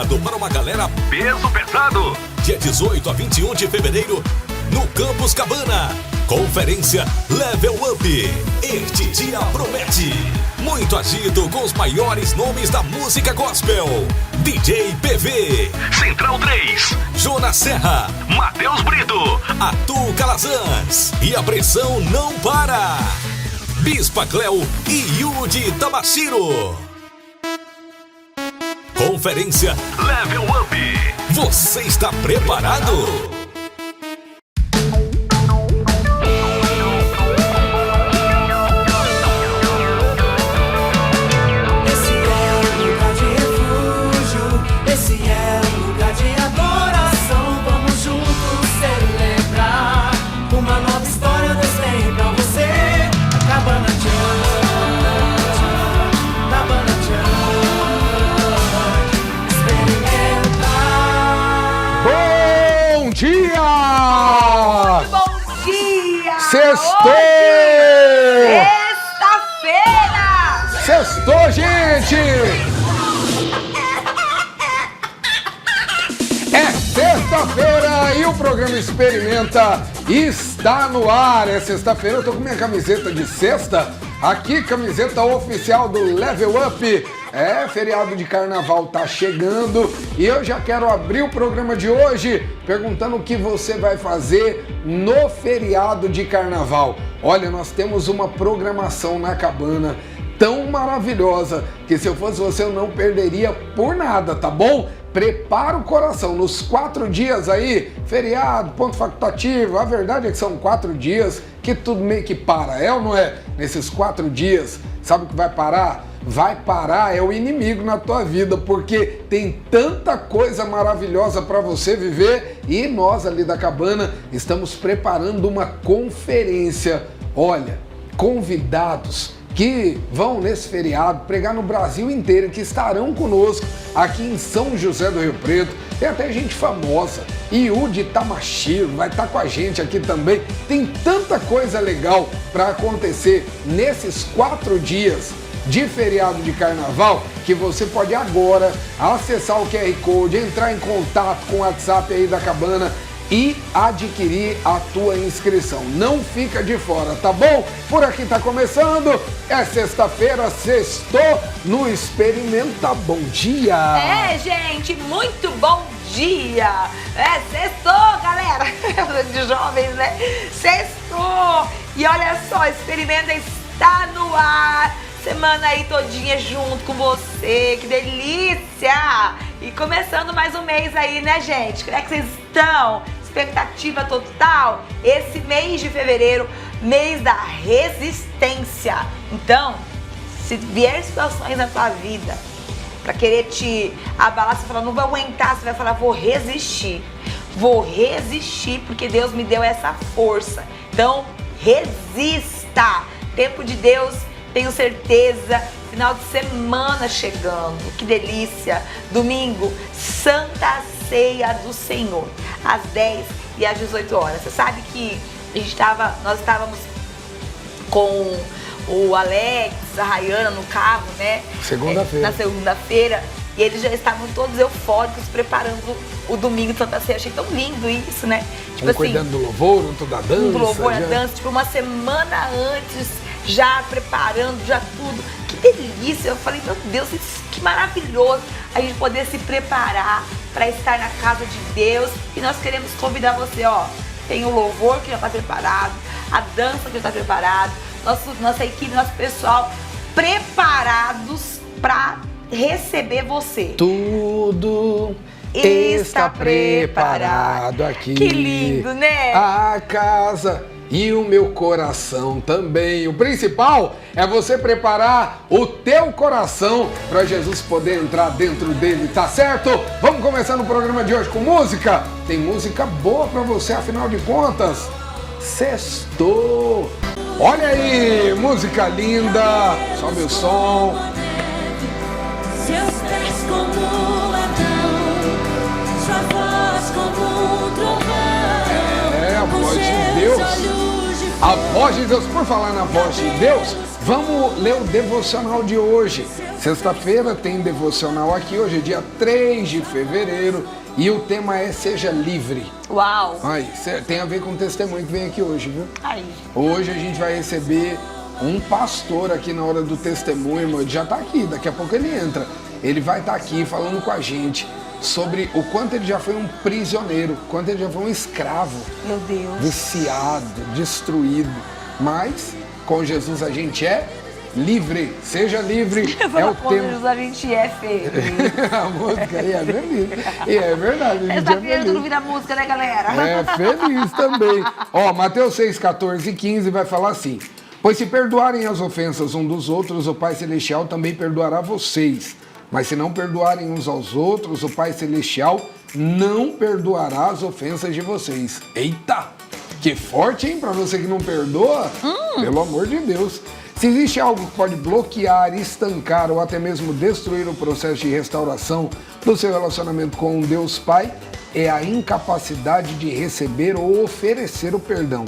preparado para uma galera peso pesado. Dia 18 a 21 de fevereiro, no Campus Cabana. Conferência Level Up. Este dia promete muito agito com os maiores nomes da música gospel. DJ PV, Central 3, Jonas Serra, Matheus Brito, Atu Calazans. E a pressão não para. Bispa Cleo e Yudi Tamashiro. Conferência Level Up. Você está preparado? Sextou! Sexta-feira! Sextou, gente! É sexta-feira e o programa Experimenta está no ar. É sexta-feira, eu tô com minha camiseta de sexta. Aqui, camiseta oficial do Level Up. É, feriado de carnaval tá chegando e eu já quero abrir o programa de hoje perguntando o que você vai fazer no feriado de carnaval. Olha, nós temos uma programação na cabana tão maravilhosa que se eu fosse você eu não perderia por nada, tá bom? Prepara o coração, nos 4 dias aí, feriado, ponto facultativo, a verdade é que são 4 dias que tudo meio que para, é ou não é? Nesses 4 dias, sabe o que vai parar? Vai parar é o inimigo na tua vida, porque tem tanta coisa maravilhosa para você viver e nós ali da cabana estamos preparando uma conferência. Olha, convidados que vão nesse feriado pregar no Brasil inteiro, que estarão conosco aqui em São José do Rio Preto. Tem até gente famosa, Yudi Tamashiro vai estar com a gente aqui também. Tem tanta coisa legal para acontecer nesses 4 dias de feriado de carnaval que você pode agora acessar o QR Code, entrar em contato com o WhatsApp aí da cabana e adquirir a tua inscrição. Não fica de fora, tá bom? Por aqui tá começando, é sexta-feira, sextou no Experimenta. Bom dia! É, gente, muito bom dia! É, sextou, galera! De jovens, né? Sextou! E olha só, Experimenta está no ar! Semana aí todinha junto com você, que delícia! E começando mais um mês aí, né, gente? Como é que vocês estão? Expectativa total? Esse mês de fevereiro, mês da resistência. Então, se vier situações na tua vida pra querer te abalar, você fala, não vou aguentar, você vai falar, vou resistir. Vou resistir porque Deus me deu essa força. Então, resista! Tempo de Deus. Tenho certeza, final de semana chegando, que delícia! Domingo, Santa Ceia do Senhor, às 10 e às 18 horas. Você sabe que nós estávamos com o Alex, a Rayana no carro, né? Segunda-feira. Na segunda-feira. E eles já estavam todos eufóricos preparando o domingo de Santa Ceia. Achei tão lindo isso, né? Tipo assim, cuidando do louvor, outro da dança. Do louvor, a dança, tipo uma semana antes, já preparando, já tudo. Que delícia! Eu falei, meu Deus, que maravilhoso a gente poder se preparar para estar na casa de Deus. E nós queremos convidar você, ó. Tem o louvor que já está preparado, a dança que já está preparado, nossa equipe, nosso pessoal preparados para receber você. Tudo está preparado aqui. Que lindo, né? A casa e o meu coração também. O principal é você preparar o teu coração para Jesus poder entrar dentro dele, tá certo? Vamos começar no programa de hoje com música? Tem música boa para você, afinal de contas, sextou. Olha aí, música linda, sobe o som. Seus pés como latão, sua voz como um trovão. É, a voz de Deus. A voz de Deus, por falar na voz de Deus, Vamos ler o devocional de hoje. Sexta-feira tem devocional aqui, hoje é dia 3 de fevereiro e o tema é Seja Livre. Uau! Aí, tem a ver com o testemunho que vem aqui hoje, viu? Aí. Hoje a gente vai receber um pastor aqui na hora do testemunho, irmão. Ele já tá aqui, daqui a pouco ele entra. Ele vai estar aqui falando com a gente sobre o quanto ele já foi um prisioneiro, quanto ele já foi um escravo. Meu Deus. Viciado, destruído. Mas com Jesus a gente é livre. Seja livre. É o com tema. Jesus a gente é feliz. A música aí é feliz. E é verdade. Sexta-feira tudo vira música, né, galera? É feliz também. Ó, Mateus 6, 14 e 15 vai falar assim: pois se perdoarem as ofensas um dos outros, o Pai Celestial também perdoará vocês. Mas se não perdoarem uns aos outros, o Pai Celestial não perdoará as ofensas de vocês. Eita! Que forte, hein? Pra você que não perdoa, pelo amor de Deus. Se existe algo que pode bloquear, estancar ou até mesmo destruir o processo de restauração do seu relacionamento com Deus Pai, é a incapacidade de receber ou oferecer o perdão.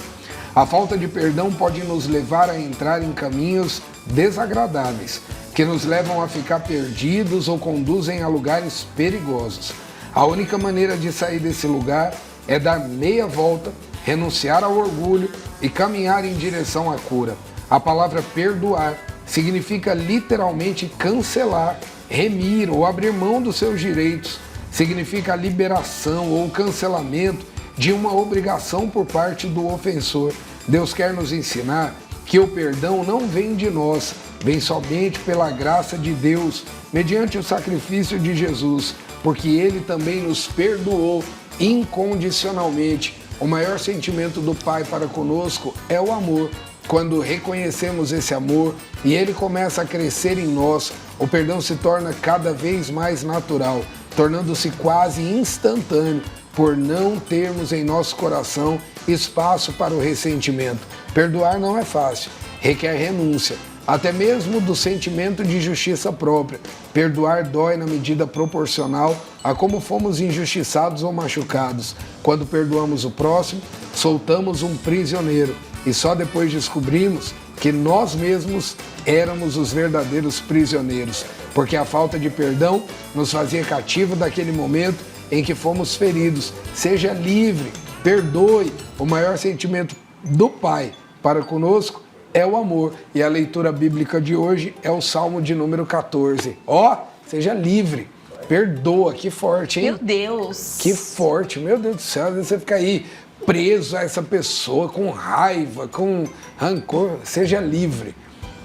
A falta de perdão pode nos levar a entrar em caminhos desagradáveis, que nos levam a ficar perdidos ou conduzem a lugares perigosos. A única maneira de sair desse lugar é dar meia volta, renunciar ao orgulho e caminhar em direção à cura. A palavra perdoar significa literalmente cancelar, remir ou abrir mão dos seus direitos. Significa a liberação ou cancelamento de uma obrigação por parte do ofensor. Deus quer nos ensinar que o perdão não vem de nós, vem somente pela graça de Deus, mediante o sacrifício de Jesus, porque Ele também nos perdoou incondicionalmente. O maior sentimento do Pai para conosco é o amor. Quando reconhecemos esse amor e ele começa a crescer em nós, o perdão se torna cada vez mais natural, tornando-se quase instantâneo, por não termos em nosso coração espaço para o ressentimento. Perdoar não é fácil, requer renúncia, até mesmo do sentimento de justiça própria. Perdoar dói na medida proporcional a como fomos injustiçados ou machucados. Quando perdoamos o próximo, soltamos um prisioneiro e só depois descobrimos que nós mesmos éramos os verdadeiros prisioneiros, porque a falta de perdão nos fazia cativo daquele momento em que fomos feridos. Seja livre, perdoe. O maior sentimento do Pai para conosco é o amor. E a leitura bíblica de hoje é o Salmo de número 14. Ó, seja livre, perdoa. Que forte, hein? Meu Deus. Que forte, meu Deus do céu. Às vezes você fica aí preso a essa pessoa com raiva, com rancor. Seja livre,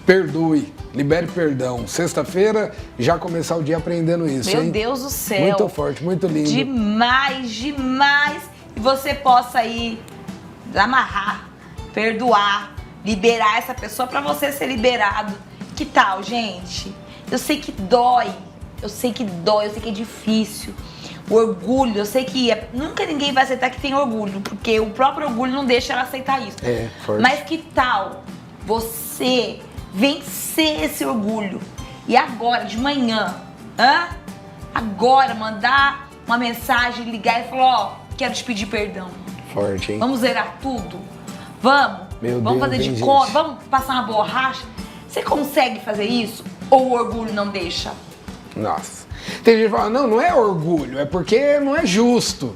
perdoe, libere perdão. Sexta-feira, já começar o dia aprendendo isso, Meu hein? Deus do céu. Muito forte, muito lindo. Demais, demais. E você possa aí amarrar, perdoar, liberar essa pessoa para você ser liberado. Que tal, gente? Eu sei que dói, eu sei que é difícil. O orgulho, eu sei que nunca ninguém vai aceitar que tem orgulho, porque o próprio orgulho não deixa ela aceitar isso. É, forte. Mas que tal você vencer esse orgulho e agora, de manhã, agora mandar uma mensagem, ligar e falar, ó, quero te pedir perdão. Forte, hein? Vamos zerar tudo? Vamos? Meu Vamos Deus, fazer de hein, conta? gente? Vamos passar uma borracha? Você consegue fazer isso? Ou o orgulho não deixa? Nossa. Tem gente que fala, não é orgulho, é porque não é justo.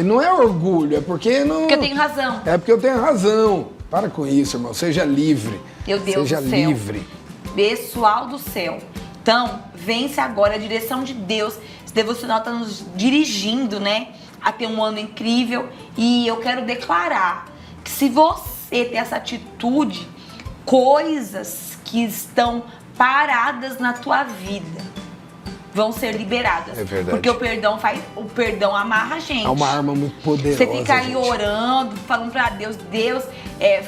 Não é orgulho, é porque não... Porque eu tenho razão. É porque eu tenho razão. Para com isso, irmão. Seja livre. Meu Deus Seja do céu. livre. Pessoal do céu. Então, vence agora a direção de Deus. Esse devocional está nos dirigindo, né? A ter um ano incrível. E eu quero declarar que se você ter essa atitude, coisas que estão paradas na tua vida vão ser liberadas. É verdade. Porque o perdão amarra a gente. É uma arma muito poderosa. Você fica aí gente. orando, falando pra Deus,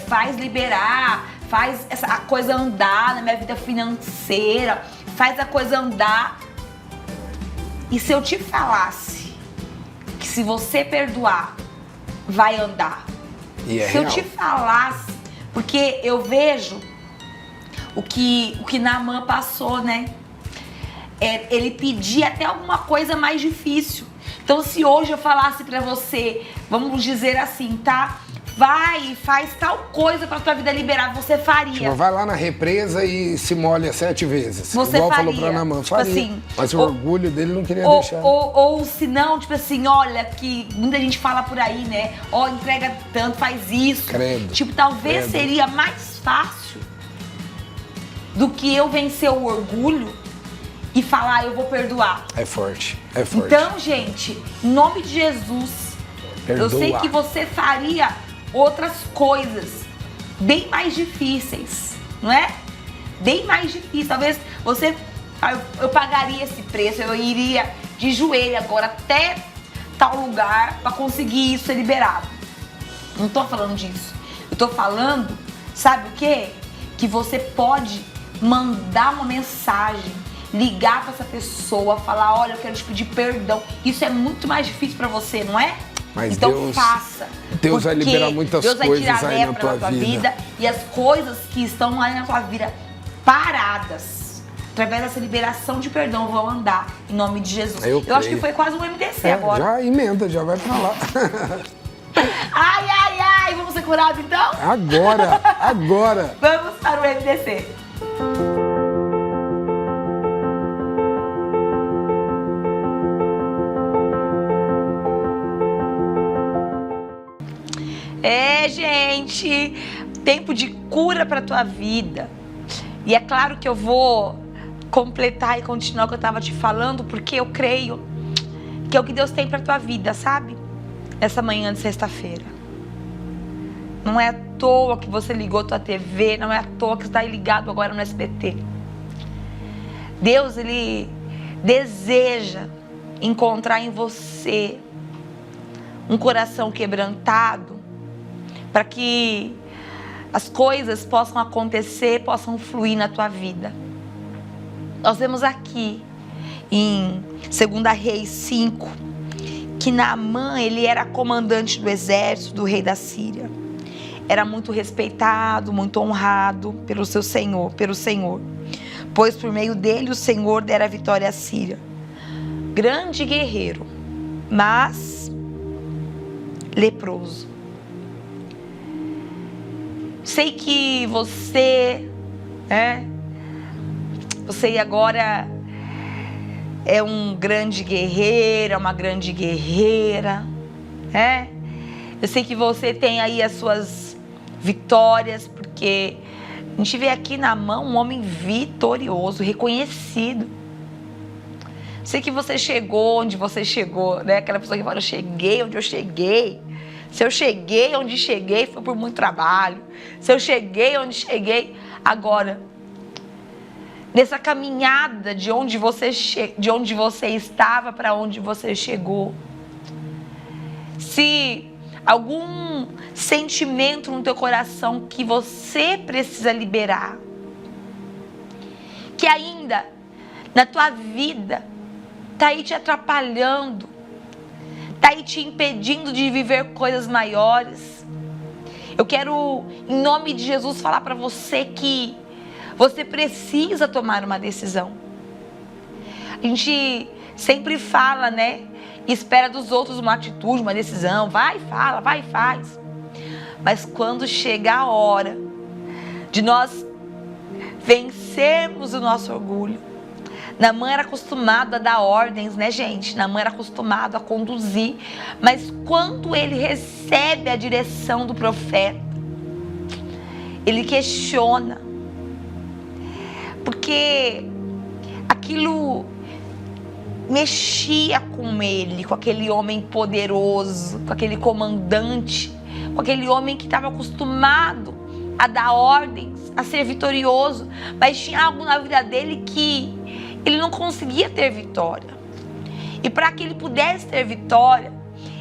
faz liberar, faz a coisa andar na minha vida financeira, faz a coisa andar. E se eu te falasse que se você perdoar, vai andar? E é se real. eu te falasse, porque eu vejo o que Naamã passou, né? Ele pedia até alguma coisa mais difícil. Então, se hoje eu falasse pra você, vamos dizer assim, tá? vai e faz tal coisa pra tua vida liberar, você faria. Tipo, vai lá na represa e se molha 7 vezes. Você igual faria. falou pra Naamã, Tipo faria. assim, mas o orgulho dele não queria deixar. Ou se não, tipo assim, olha, que muita gente fala por aí, né? Ó, entrega tanto, faz isso. Credo. Tipo, talvez Credo. seria mais fácil do que eu vencer o orgulho e falar, eu vou perdoar. É forte, é forte. Então, gente, em nome de Jesus, Perdoa. eu sei que você faria outras coisas bem mais difíceis, não é? Bem mais difíceis. Talvez você, eu pagaria esse preço, eu iria de joelho agora até tal lugar para conseguir isso ser liberado. Não tô falando disso. Eu tô falando, sabe o quê? Que você pode mandar uma mensagem, ligar para essa pessoa, falar, olha, eu quero te pedir perdão. Isso é muito mais difícil para você, não é? Mas então Deus, faça. Deus vai liberar muitas Deus vai coisas tirar a aí na lepra tua vida. vida e as coisas que estão aí na tua vida paradas, através dessa liberação de perdão, vão andar em nome de Jesus. Eu acho que foi quase um MDC agora. Já emenda, já vai pra lá. Ai, ai, ai, vamos ser curados então? Agora, agora. Vamos para o MDC. É, gente, tempo de cura para tua vida. E é claro que eu vou completar e continuar o que eu estava te falando, porque eu creio que é o que Deus tem para tua vida, sabe? Essa manhã de sexta-feira. Não é à toa que você ligou tua TV, não é à toa que você está ligado agora no SBT. Deus, Ele deseja encontrar em você um coração quebrantado, para que as coisas possam acontecer, possam fluir na tua vida. Nós vemos aqui em 2 Reis 5 que Naamã, ele era comandante do exército do rei da Síria. Era muito respeitado, muito honrado pelo Senhor, pois por meio dele o Senhor dera vitória à Síria. Grande guerreiro, mas leproso. Sei que você agora é um grande guerreiro, é uma grande guerreira, Eu sei que você tem aí as suas vitórias, porque a gente vê aqui Naamã um homem vitorioso, reconhecido. Sei que você chegou onde você chegou, né? Aquela pessoa que fala, eu cheguei onde eu cheguei. Se eu cheguei onde cheguei, foi por muito trabalho. Se eu cheguei onde cheguei, agora, nessa caminhada de onde você estava para onde você chegou, se algum sentimento no teu coração que você precisa liberar, que ainda na tua vida está aí te atrapalhando, está aí te impedindo de viver coisas maiores, eu quero, em nome de Jesus, falar para você que você precisa tomar uma decisão. A gente sempre fala, né? Espera dos outros uma atitude, uma decisão. Vai, fala, vai, faz. Mas quando chega a hora de nós vencermos o nosso orgulho, Naamã era acostumado a dar ordens, né, gente? Naamã era acostumado a conduzir. Mas quando ele recebe a direção do profeta, ele questiona. Porque aquilo mexia com ele, com aquele homem poderoso, com aquele comandante, com aquele homem que estava acostumado a dar ordens, a ser vitorioso. Mas tinha algo na vida dele que ele não conseguia ter vitória. E para que ele pudesse ter vitória,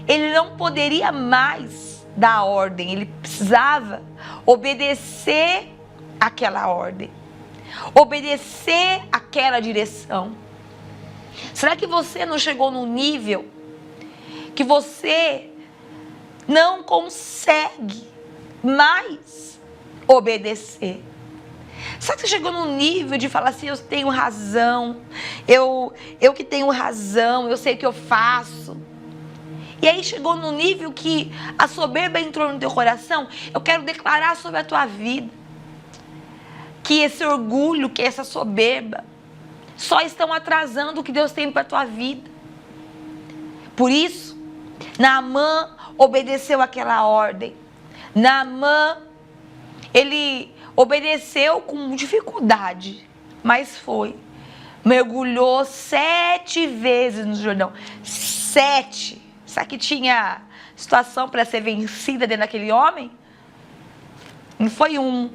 ele não poderia mais dar ordem. Ele precisava obedecer aquela ordem, obedecer aquela direção. Será que você não chegou num nível que você não consegue mais obedecer? Será que você chegou num nível de falar assim, eu tenho razão, eu que tenho razão, eu sei o que eu faço? E aí chegou no nível que a soberba entrou no teu coração. Eu quero declarar sobre a tua vida que esse orgulho, que essa soberba só estão atrasando o que Deus tem para a tua vida. Por isso, Naamã obedeceu aquela ordem. Naamã, ele obedeceu com dificuldade, mas foi. Mergulhou 7 vezes no Jordão. 7. Será que tinha situação para ser vencida dentro daquele homem? Não foi 1,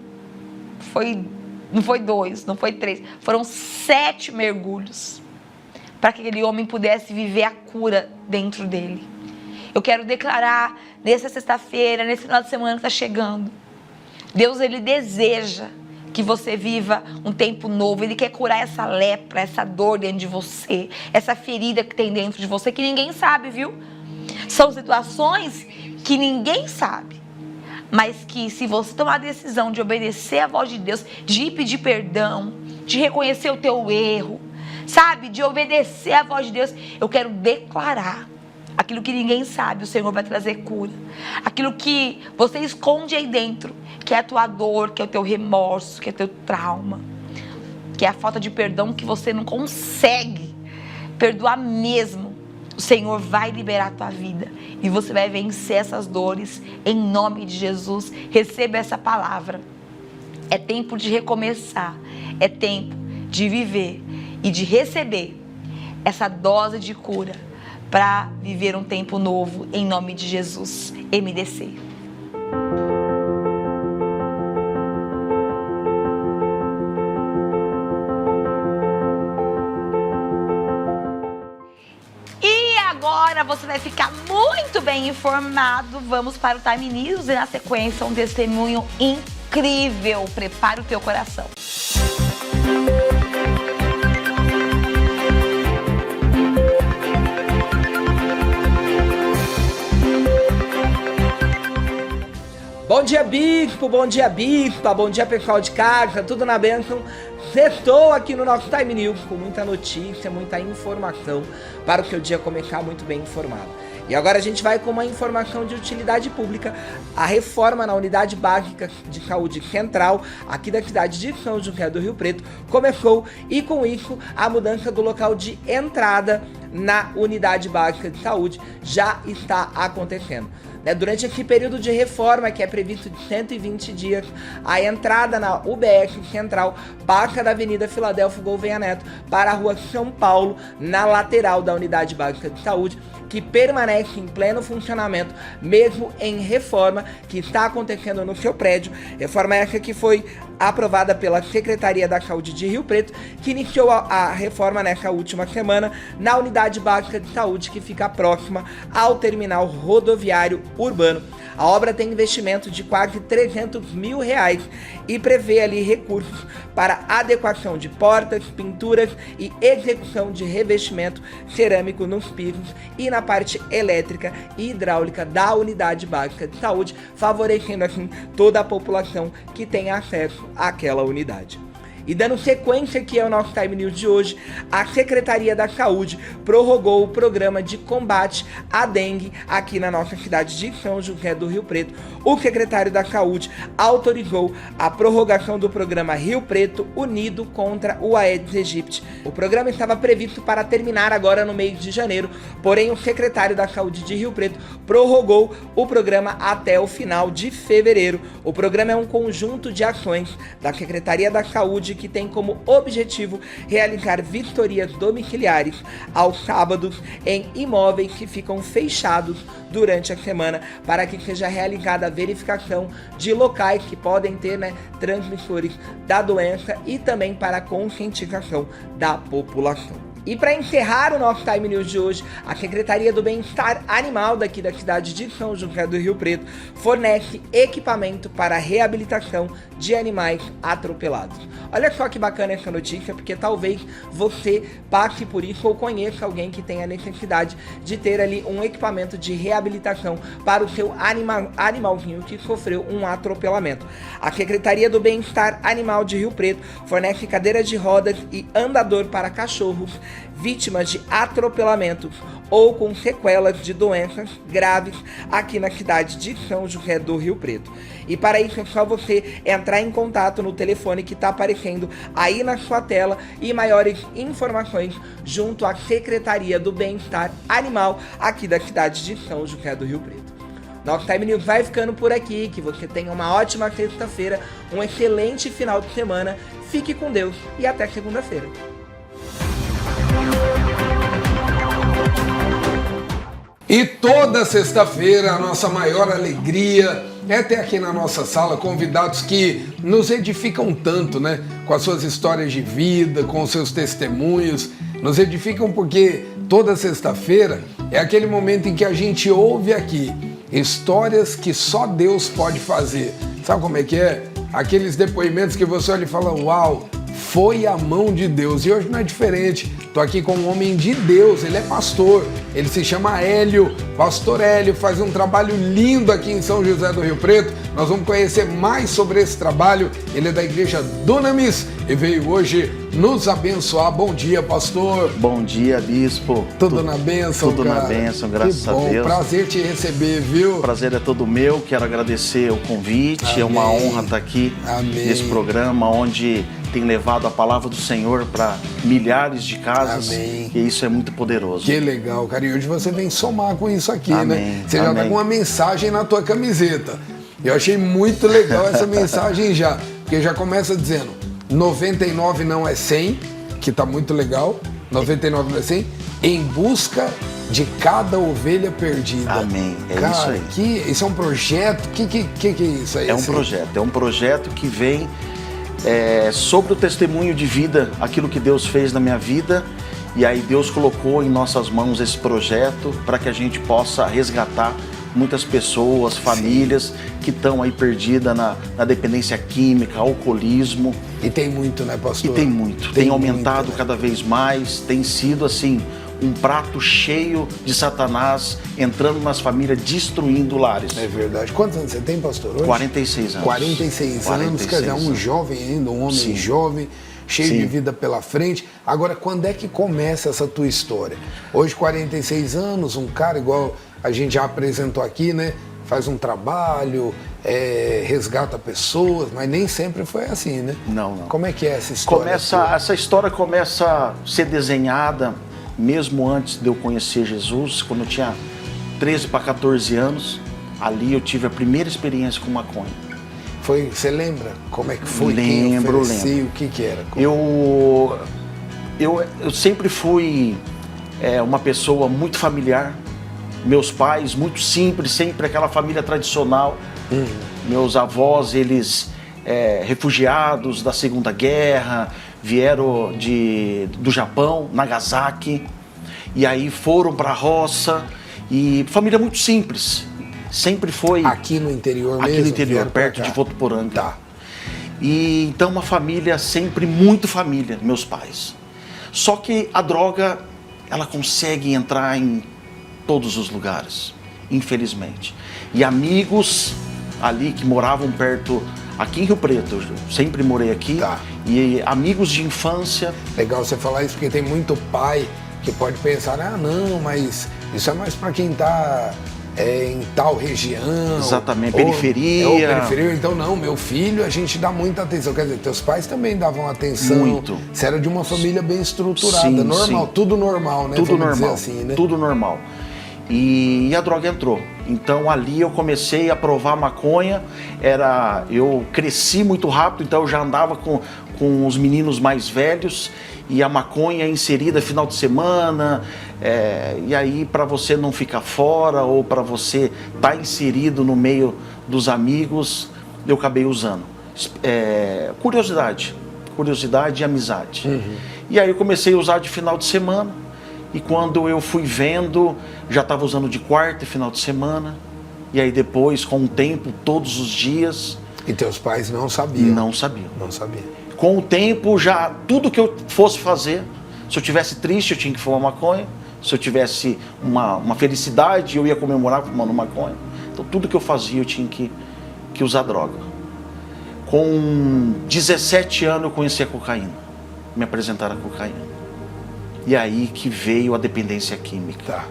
não foi 2, não foi 3. Foram 7 mergulhos para que aquele homem pudesse viver a cura dentro dele. Eu quero declarar nessa sexta-feira, nesse final de semana que está chegando, Deus, ele deseja que você viva um tempo novo. Ele quer curar essa lepra, essa dor dentro de você, essa ferida que tem dentro de você, que ninguém sabe, viu? São situações que ninguém sabe, mas que se você tomar a decisão de obedecer a voz de Deus, de pedir perdão, de reconhecer o teu erro, sabe? De obedecer a voz de Deus, eu quero declarar aquilo que ninguém sabe, o Senhor vai trazer cura. Aquilo que você esconde aí dentro, que é a tua dor, que é o teu remorso, que é o teu trauma, que é a falta de perdão que você não consegue perdoar mesmo. O Senhor vai liberar a tua vida e você vai vencer essas dores em nome de Jesus. Receba essa palavra. É tempo de recomeçar, é tempo de viver e de receber essa dose de cura para viver um tempo novo em nome de Jesus. MDC. E agora você vai ficar muito bem informado. Vamos para o Time News e na sequência um testemunho incrível. Prepara o teu coração. Bom dia, bispo, bom dia, bispa, bom dia, pessoal de casa, tudo na bênção. Estou aqui no nosso Time News com muita notícia, muita informação para o seu dia começar muito bem informado. E agora a gente vai com uma informação de utilidade pública. A reforma na Unidade Básica de Saúde Central, aqui da cidade de São José do Rio Preto, começou e com isso a mudança do local de entrada na Unidade Básica de Saúde já está acontecendo. Durante esse período de reforma, que é previsto de 120 dias, a entrada na UBS Central passa da Avenida Filadélfio Gouveia Neto para a Rua São Paulo, na lateral da Unidade Básica de Saúde, que permanece em pleno funcionamento, mesmo em reforma que está acontecendo no seu prédio. Reforma essa que foi aprovada pela Secretaria da Saúde de Rio Preto, que iniciou a reforma nessa última semana na Unidade Básica de Saúde, que fica próxima ao terminal rodoviário urbano. A obra tem investimento de quase R$300 mil e prevê ali recursos para adequação de portas, pinturas e execução de revestimento cerâmico nos pisos e na parte elétrica e hidráulica da Unidade Básica de Saúde, favorecendo assim toda a população que tem acesso àquela unidade. E dando sequência aqui ao nosso Time News de hoje, a Secretaria da Saúde prorrogou o programa de combate à dengue aqui na nossa cidade de São José do Rio Preto. O secretário da Saúde autorizou a prorrogação do programa Rio Preto Unido contra o Aedes aegypti. O programa estava previsto para terminar agora no mês de janeiro, porém o secretário da Saúde de Rio Preto prorrogou o programa até o final de fevereiro. O programa é um conjunto de ações da Secretaria da Saúde que tem como objetivo realizar vistorias domiciliares aos sábados em imóveis que ficam fechados durante a semana, para que seja realizada a verificação de locais que podem ter transmissores da doença e também para a conscientização da população. E para encerrar o nosso Time News de hoje, a Secretaria do Bem-Estar Animal daqui da cidade de São José do Rio Preto fornece equipamento para reabilitação de animais atropelados. Olha só que bacana essa notícia, porque talvez você passe por isso ou conheça alguém que tenha necessidade de ter ali um equipamento de reabilitação para o seu animalzinho que sofreu um atropelamento. A Secretaria do Bem-Estar Animal de Rio Preto fornece cadeiras de rodas e andador para cachorros vítimas de atropelamentos ou com sequelas de doenças graves aqui na cidade de São José do Rio Preto. E para isso é só você entrar em contato no telefone que está aparecendo aí na sua tela e maiores informações junto à Secretaria do Bem-Estar Animal aqui da cidade de São José do Rio Preto. Nosso Time News vai ficando por aqui, que você tenha uma ótima sexta-feira, um excelente final de semana, fique com Deus e até segunda-feira. E toda sexta-feira a nossa maior alegria é ter aqui na nossa sala convidados que nos edificam tanto, né? Com as suas histórias de vida, com os seus testemunhos. Nos edificam porque toda sexta-feira é aquele momento em que a gente ouve aqui histórias que só Deus pode fazer. Sabe como é que é? Aqueles depoimentos que você olha e fala, uau, foi a mão de Deus. E hoje não é diferente. Estou aqui com um homem de Deus, ele é pastor, ele se chama Hélio, pastor Hélio, faz um trabalho lindo aqui em São José do Rio Preto. Nós vamos conhecer mais sobre esse trabalho. Ele é da igreja Dunamis e veio hoje nos abençoar. Bom dia, pastor. Bom dia, bispo. Tudo na bênção, tudo cara? Na bênção, graças a Deus. Prazer te receber, viu? O prazer é todo meu, quero agradecer o convite. Amém. É uma honra estar aqui nesse programa onde tem levado a palavra do Senhor para milhares de casas. Amém. E isso é muito poderoso. Que legal, cara. E hoje você vem somar com isso aqui, Amém. Né? Você já tá com uma mensagem na tua camiseta. Eu achei muito legal essa mensagem já, porque já começa dizendo 99 não é 100, que tá muito legal, 99 não é 100, em busca de cada ovelha perdida. Amém, é cara, isso aí. Isso é um projeto, que é isso aí? É um projeto que vem sobre o testemunho de vida, aquilo que Deus fez na minha vida, e aí Deus colocou em nossas mãos esse projeto para que a gente possa resgatar muitas pessoas, famílias que estão aí perdidas na dependência química, alcoolismo. E tem muito, né, pastor? E tem muito. Tem aumentado muito, né? Cada vez mais, tem sido assim, um prato cheio de Satanás entrando nas famílias, destruindo lares. É verdade. Quantos anos você tem, pastor, hoje? 46 anos. 46 anos, quer dizer, um jovem ainda, um homem Sim. jovem, cheio Sim. de vida pela frente. Agora, quando é que começa essa tua história? Hoje, 46 anos, um cara igual a gente já apresentou aqui, né? Faz um trabalho, resgata pessoas, mas nem sempre foi assim, né? Não. Como é que é essa história? Essa história começa a ser desenhada mesmo antes de eu conhecer Jesus, quando eu tinha 13 para 14 anos. Ali eu tive a primeira experiência com maconha. Você lembra como é que foi? Lembro. O que era? Eu sempre fui uma pessoa muito familiar. Meus pais, muito simples, sempre aquela família tradicional. Meus avós, eles refugiados da Segunda Guerra, vieram do Japão, Nagasaki, e aí foram para a roça, e família muito simples. Sempre foi... Aqui no interior mesmo? Aqui no interior, perto de Votuporanga. Tá. E então uma família, sempre muito família, meus pais. Só que a droga, ela consegue entrar em todos os lugares, infelizmente. E amigos ali que moravam perto, aqui em Rio Preto, eu sempre morei aqui, tá. E amigos de infância. Legal você falar isso, porque tem muito pai que pode pensar, não, mas isso é mais para quem tá em tal região. Exatamente, periferia. Então não, meu filho, a gente dá muita atenção. Quer dizer, teus pais também davam atenção. Muito. Você era de uma família bem estruturada, Sim, normal, sim. Tudo normal, né? Tudo Vamos normal, dizer assim, né? Tudo normal. E a droga entrou. Então ali eu comecei a provar maconha. Eu cresci muito rápido, então eu já andava com os meninos mais velhos, e a maconha inserida final de semana, e aí para você não ficar fora ou para você estar inserido no meio dos amigos, eu acabei usando. Curiosidade e amizade. E aí eu comecei a usar de final de semana, e quando eu fui vendo, já estava usando de quarta e final de semana, e aí depois, com o tempo, todos os dias. E teus pais não sabiam? Não sabiam. Não sabiam. Com o tempo, já tudo que eu fosse fazer, se eu tivesse triste, eu tinha que fumar maconha. Se eu tivesse uma felicidade, eu ia comemorar fumando maconha. Então tudo que eu fazia, eu tinha que usar droga. Com 17 anos, eu conheci a cocaína. Me apresentaram a cocaína. E aí que veio a dependência química. Tá.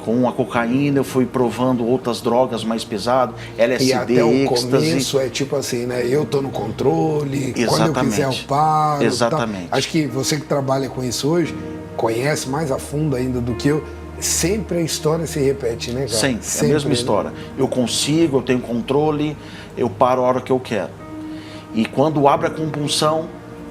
Com a cocaína eu fui provando outras drogas mais pesadas, LSD, E até o êxtase. começo é tipo assim, né? Eu tô no controle, quando eu quiser eu paro. Exatamente. Tá. Acho que você que trabalha com isso hoje, conhece mais a fundo ainda do que eu. Sempre a história se repete, né, cara? Sempre, é a mesma história. Eu consigo, eu tenho controle, eu paro a hora que eu quero. E quando abre a compulsão,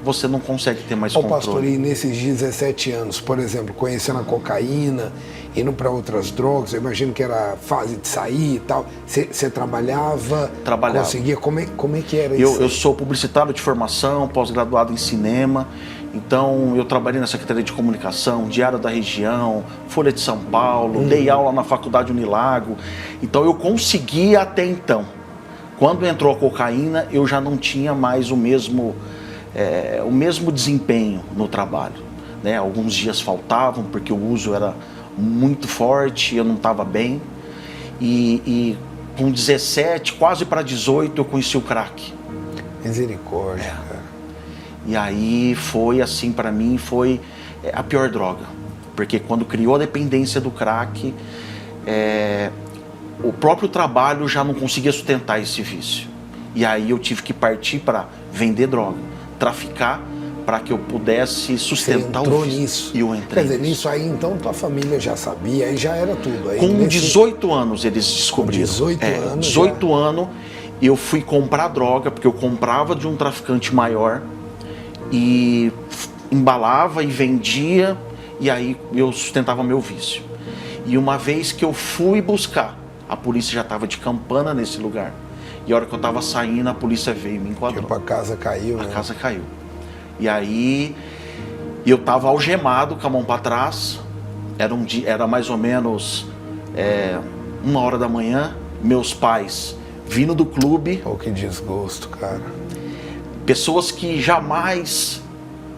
você não consegue ter mais controle. Pastor, e nesses 17 anos, por exemplo, conhecendo a cocaína, indo para outras drogas, eu imagino que era fase de sair e tal. Você trabalhava? Trabalhava. Conseguia? Como é que era isso? Eu sou publicitário de formação, pós-graduado em cinema. Então, eu trabalhei na Secretaria de Comunicação, Diário da Região, Folha de São Paulo, dei aula na Faculdade Unilago. Então, eu conseguia até então. Quando entrou a cocaína, eu já não tinha mais o mesmo desempenho no trabalho, né? Alguns dias faltavam porque o uso era muito forte, eu não estava bem. E com 17, quase para 18, eu conheci o crack. Misericórdia, cara. E aí foi assim, para mim, foi a pior droga. Porque quando criou a dependência do crack, o próprio trabalho já não conseguia sustentar esse vício. E aí eu tive que partir para vender droga, traficar, para que eu pudesse sustentar o vício. Nisso. E eu entrei. Quer dizer, nisso aí então tua família já sabia, aí já era tudo. Aí, com 18 anos eles descobriram. 18 anos eu fui comprar droga, porque eu comprava de um traficante maior e embalava e vendia, e aí eu sustentava meu vício. E uma vez que eu fui buscar, a polícia já estava de campana nesse lugar. E a hora que eu estava saindo, a polícia veio e me enquadrou. Tipo, a casa caiu, né? A casa caiu. E aí eu estava algemado com a mão para trás. Era mais ou menos 1h da manhã. Meus pais vindo do clube. Pô, que desgosto, cara. Pessoas que jamais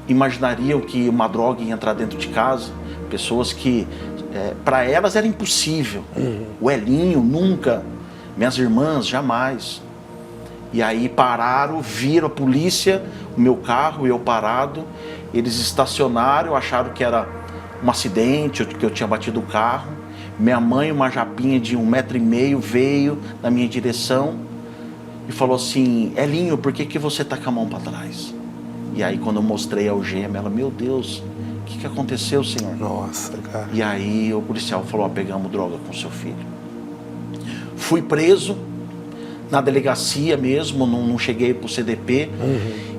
imaginariam que uma droga ia entrar dentro de casa. Pessoas que, para elas, era impossível. O Elinho, nunca. Minhas irmãs, jamais. E aí pararam, viram a polícia, o meu carro, eu parado. Eles estacionaram, acharam que era um acidente, que eu tinha batido o carro. Minha mãe, uma japinha de 1,5 m, veio na minha direção e falou assim: Elinho, por que você tá com a mão para trás? E aí quando eu mostrei a algema, ela: meu Deus, o que aconteceu, senhor? Nossa, cara. E aí o policial falou: pegamos droga com seu filho. Fui preso na delegacia mesmo, não cheguei pro CDP.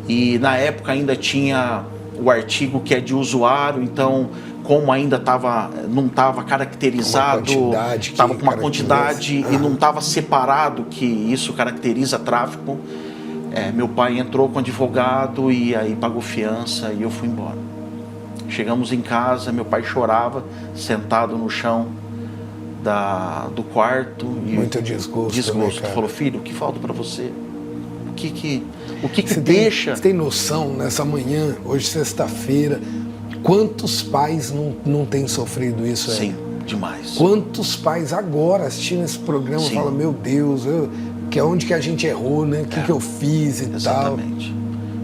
E na época ainda tinha o artigo que é de usuário, então como ainda não estava caracterizado, estava com uma quantidade e não estava separado, que isso caracteriza tráfico. Meu pai entrou com advogado e aí pagou fiança e eu fui embora. Chegamos em casa, meu pai chorava, sentado no chão do quarto. E muito desgosto. Desgosto. Também, falou: filho, o que falta para você? O que você deixa? Você tem noção, nessa manhã, hoje sexta-feira, quantos pais não têm sofrido isso aí? Sim, demais. Quantos pais agora assistindo esse programa falam: meu Deus, onde que a gente errou, né? O que eu fiz e Exatamente.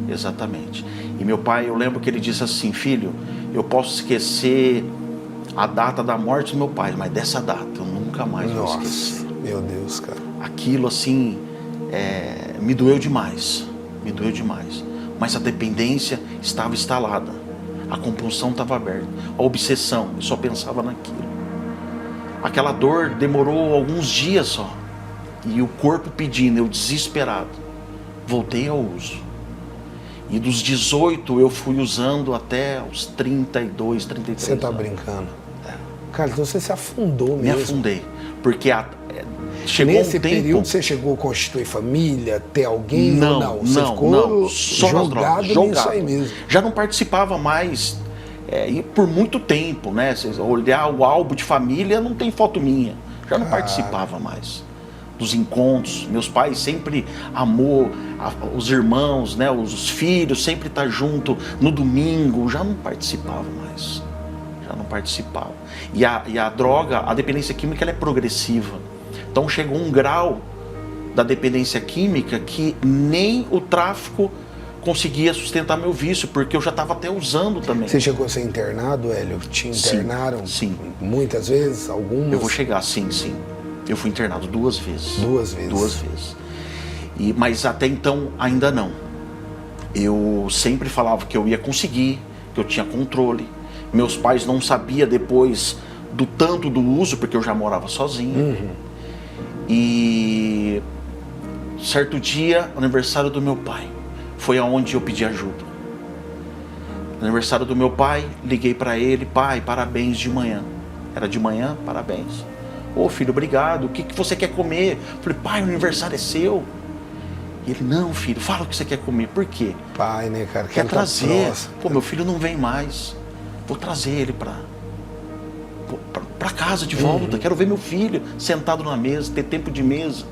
Exatamente. E meu pai, eu lembro que ele disse assim: filho, eu posso esquecer a data da morte do meu pai, mas dessa data eu nunca mais vou esquecer. Meu Deus, cara. Aquilo assim, me doeu demais. Me doeu demais. Mas a dependência estava instalada. A compulsão estava aberta. A obsessão, eu só pensava naquilo. Aquela dor demorou alguns dias só. E o corpo pedindo, eu desesperado. Voltei ao uso. E dos 18 eu fui usando até os 32, 33 Você tá anos. brincando? Cara, então você se afundou mesmo. Me afundei. Porque chegou nesse um tempo... período você chegou a constituir família, ter alguém? Não. Você ficou Só nas drogas. Nisso aí mesmo. Já não participava mais e por muito tempo, né? Se olhar o álbum de família, não tem foto minha. Já não participava mais dos encontros. Meus pais sempre amou os irmãos, né? Os filhos, sempre estar junto no domingo. Já não participava mais. Já não participava. E a droga, a dependência química, ela é progressiva. Então chegou um grau da dependência química que nem o tráfico conseguia sustentar meu vício, porque eu já estava até usando também. Você chegou a ser internado, Hélio? Te internaram? Sim. Muitas vezes? Algumas? Eu vou chegar, sim. Eu fui internado 2 vezes. 2 vezes? 2 vezes. Mas até então, ainda não. Eu sempre falava que eu ia conseguir, que eu tinha controle. Meus pais não sabiam depois do tanto do uso, porque eu já morava sozinho. E certo dia, aniversário do meu pai, foi aonde eu pedi ajuda. Aniversário do meu pai, liguei para ele: pai, parabéns de manhã. Era de manhã, parabéns. Ô filho, obrigado, o que você quer comer? Falei: pai, o aniversário é seu. E ele: não, filho, fala o que você quer comer. Por quê? Pai, né, cara? Quer trazer. Pô, meu filho não vem mais. Vou trazer ele pra casa de volta. Quero ver meu filho sentado na mesa, ter tempo de mesa.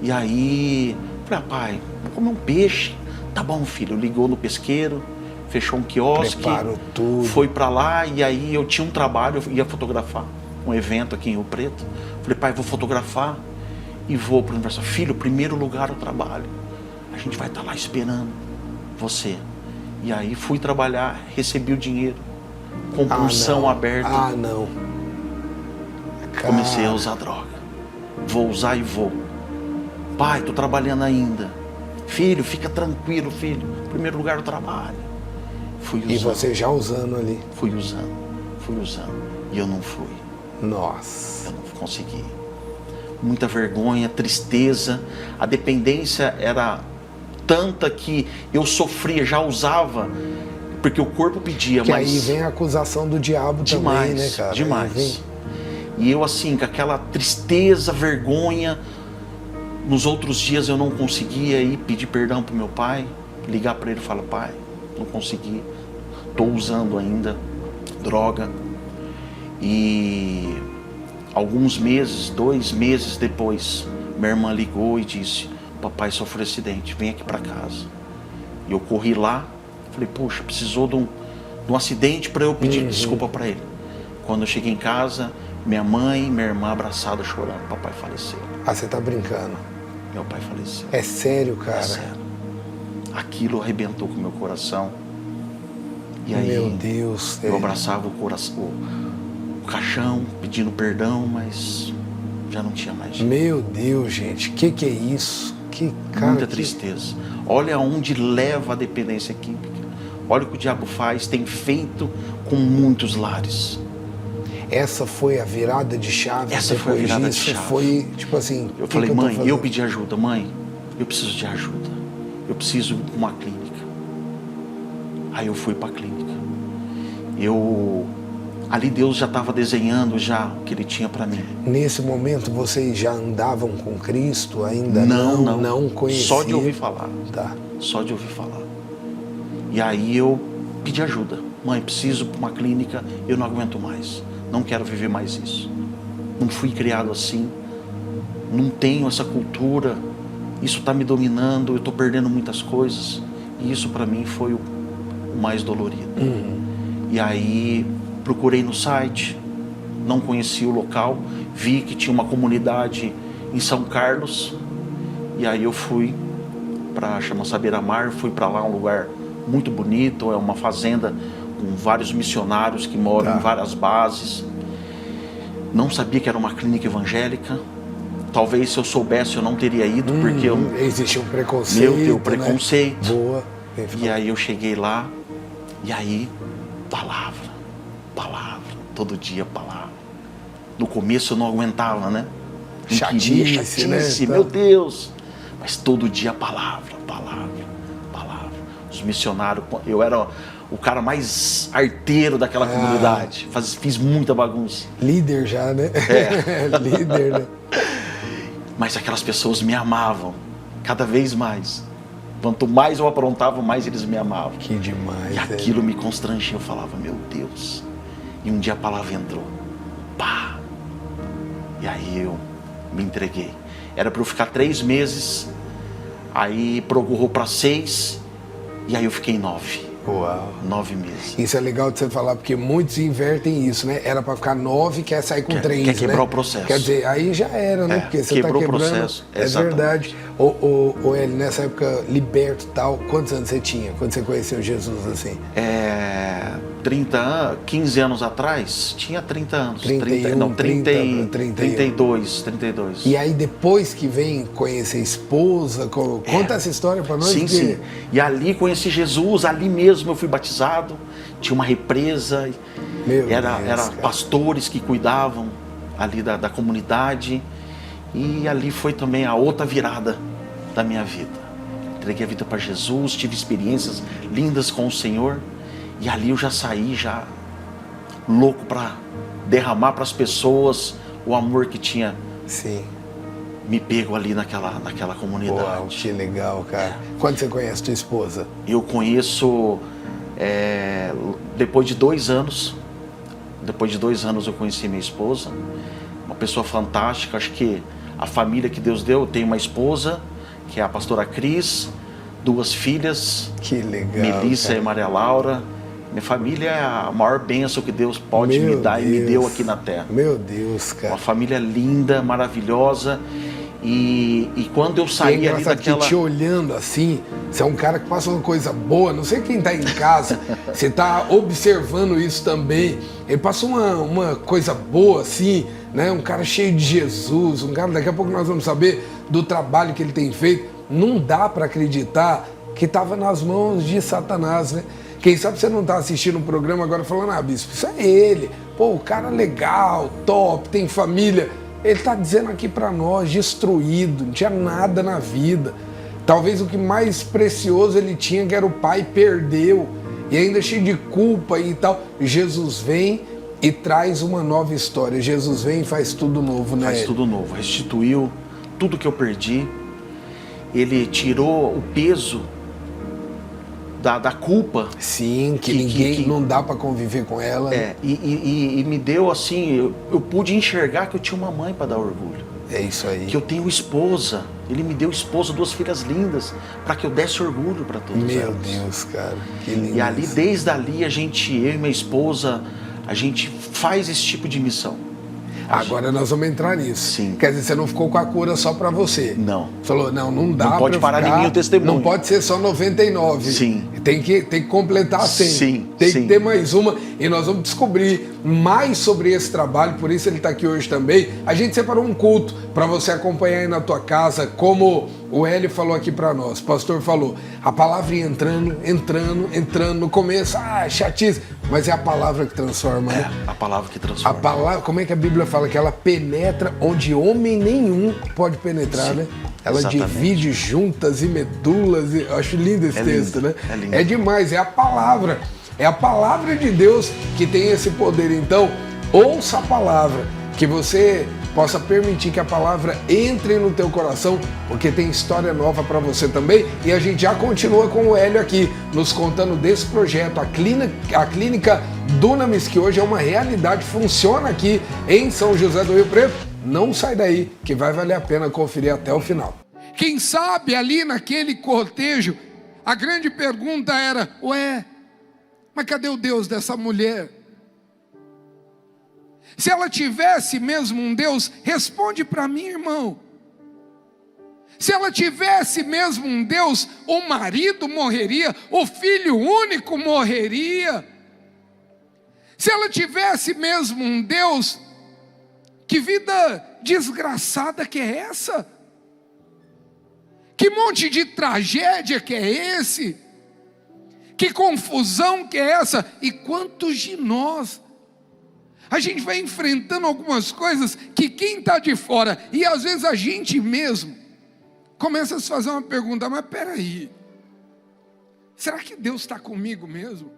E aí, falei: pai, vou comer um peixe. Tá bom, filho. Ligou no pesqueiro, fechou um quiosque. Preparou tudo. Foi pra lá, e aí eu tinha um trabalho, eu ia fotografar um evento aqui em Rio Preto. Falei: pai, vou fotografar e vou pro aniversário. Filho, primeiro lugar o trabalho. A gente vai estar lá esperando você. E aí fui trabalhar, recebi o dinheiro. Compulsão aberta. Não. Comecei a usar droga. Vou usar e vou. Pai, tô trabalhando ainda. Filho, fica tranquilo, filho. Primeiro lugar o trabalho. Fui usando. E você já usando ali? Fui usando. E eu não fui. Nossa. Eu não consegui. Muita vergonha, tristeza. A dependência era tanta que eu sofria, já usava, porque o corpo pedia. Que mas aí vem a acusação do diabo demais, também, né, cara? Demais. E eu assim, com aquela tristeza, vergonha. Nos outros dias eu não conseguia ir pedir perdão pro meu pai, ligar para ele e falar: pai, não consegui, tô usando ainda droga. E alguns meses, 2 meses depois, minha irmã ligou e disse: papai sofreu acidente, vem aqui para casa. E eu corri lá, falei: poxa, precisou de um acidente para eu pedir desculpa para ele. Quando eu cheguei em casa, minha mãe e minha irmã abraçadas chorando: papai faleceu. Ah, você tá brincando? Meu pai faleceu. É sério, cara? É sério. Aquilo arrebentou com o meu coração. E aí, meu Deus. Eu abraçava o coração, o caixão, pedindo perdão, mas já não tinha mais jeito. Meu Deus, gente, que é isso? Que cara. Muita tristeza. Olha aonde leva a dependência química. Olha o que o diabo faz, tem feito com muitos lares. Essa foi a virada de chave. Essa foi a virada de chave. Foi, tipo assim... Eu falei: mãe, eu pedi ajuda. Mãe, eu preciso de ajuda. Eu preciso de uma clínica. Aí eu fui para a clínica. Ali Deus já estava desenhando já o que Ele tinha para mim. Nesse momento vocês já andavam com Cristo? Ainda não conheciam? Só de ouvir falar. Tá. Só de ouvir falar. E aí eu pedi ajuda. Mãe, preciso para uma clínica, eu não aguento mais. Não quero viver mais isso. Não fui criado assim. Não tenho essa cultura. Isso está me dominando, eu estou perdendo muitas coisas. E isso para mim foi o mais dolorido. E aí procurei no site, não conhecia o local, vi que tinha uma comunidade em São Carlos. E aí eu fui para chama-se Beira-Mar, fui para lá, um lugar muito bonito, é uma fazenda com vários missionários que moram em várias bases. Não sabia que era uma clínica evangélica. Talvez se eu soubesse eu não teria ido, porque existe um preconceito. Meu Deus, preconceito. Né? Boa. E aí eu cheguei lá, e aí, palavra, todo dia palavra. No começo eu não aguentava, né? Chatice, né? Meu Deus. Mas todo dia palavra. Os missionários, eu era o cara mais arteiro daquela comunidade. Fiz muita bagunça. Líder já, né? Líder, né? Mas aquelas pessoas me amavam cada vez mais. Quanto mais eu aprontava, mais eles me amavam. Que demais. E aquilo me constrangia. Eu falava: meu Deus. E um dia a palavra entrou. Pá! E aí eu me entreguei. Era para eu ficar 3 meses. Aí prorrogou para 6. E aí eu fiquei 9. Uau. 9 meses. Isso é legal de você falar, porque muitos invertem isso, né? Era para ficar 9, quer sair com 3, quer quebrar né? o processo. Quer dizer, aí já era, né? Porque você quebrou tá quebrando. o processo. É verdade. Ô Hélio, nessa época, liberto e tal, quantos anos você tinha quando você conheceu Jesus assim? 15 anos atrás, tinha 30 anos. 31, 32. E aí depois que vem conhecer a esposa, conta essa história pra nós. Sim. E ali conheci Jesus, ali mesmo eu fui batizado, tinha uma represa, era pastores que cuidavam ali da comunidade, e ali foi também a outra virada da minha vida. Entreguei a vida para Jesus, tive experiências lindas com o Senhor, e ali eu já saí louco para derramar para as pessoas o amor que tinha me pego ali naquela comunidade. Uau, que legal, cara. Quando você conhece tua esposa? Eu conheço depois de 2 anos. Depois de 2 anos eu conheci minha esposa, uma pessoa fantástica. Acho que a família que Deus deu, eu tenho uma esposa, que é a pastora Cris, 2 filhas, que legal, Melissa, cara, e Maria Laura. Minha família é a maior bênção que Deus pode me dar e me deu aqui na terra. Meu Deus, cara. Uma família linda, maravilhosa. E quando eu saí ali daquela... que te olhando assim, você é um cara que passa uma coisa boa, não sei quem tá em casa, você tá observando isso também. Ele passa uma coisa boa assim, né? Um cara cheio de Jesus, um cara, daqui a pouco nós vamos saber do trabalho que ele tem feito. Não dá para acreditar que estava nas mãos de Satanás, né? Quem sabe você não tá assistindo um programa agora falando, bispo, isso é ele. Pô, o cara legal, top, tem família. Ele está dizendo aqui para nós, destruído, não tinha nada na vida. Talvez o que mais precioso ele tinha, que era o pai, perdeu. E ainda cheio de culpa e tal. Jesus vem e traz uma nova história. Jesus vem e faz tudo novo, né? Faz tudo novo, restituiu tudo que eu perdi. Ele tirou o peso da culpa. Sim, que ninguém não dá para conviver com ela. E me deu assim, eu pude enxergar que eu tinha uma mãe para dar orgulho. É isso aí. Que eu tenho esposa. Ele me deu esposa, 2 filhas lindas, para que eu desse orgulho para todos elas. Meu Deus, cara, que lindo. E ali, desde ali, eu e minha esposa, a gente faz esse tipo de missão. Agora nós vamos entrar nisso. Sim. Quer dizer, você não ficou com a cura só pra você. Não. Falou, não dá. Não pode parar em mim o testemunho. Não pode ser só 99. Sim. Tem que completar 100. Sim. Tem que ter mais uma. E nós vamos descobrir mais sobre esse trabalho. Por isso ele está aqui hoje também. A gente separou um culto para você acompanhar aí na tua casa, como o Hélio falou aqui para nós. O pastor falou, a palavra ia entrando. No começo, chatice. Mas é a palavra que transforma, né? A palavra que transforma. A palavra, como é que a Bíblia fala? Que ela penetra onde homem nenhum pode penetrar, né? Ela divide juntas e medulas. Eu acho lindo esse texto, lindo, né? É lindo. É demais, é a palavra. É a palavra de Deus que tem esse poder. Então, ouça a palavra, que você possa permitir que a palavra entre no teu coração, porque tem história nova para você também. E a gente já continua com o Hélio aqui, nos contando desse projeto, a clínica Dunamis, que hoje é uma realidade, funciona aqui em São José do Rio Preto. Não sai daí, que vai valer a pena conferir até o final. Quem sabe ali naquele cortejo, a grande pergunta era, mas cadê o Deus dessa mulher? Se ela tivesse mesmo um Deus, responde para mim, irmão. Se ela tivesse mesmo um Deus, o marido morreria, o filho único morreria. Se ela tivesse mesmo um Deus, que vida desgraçada que é essa? Que monte de tragédia que é esse? Que confusão que é essa? E quantos de nós? A gente vai enfrentando algumas coisas que quem está de fora, e às vezes a gente mesmo, começa a se fazer uma pergunta, mas peraí, será que Deus está comigo mesmo?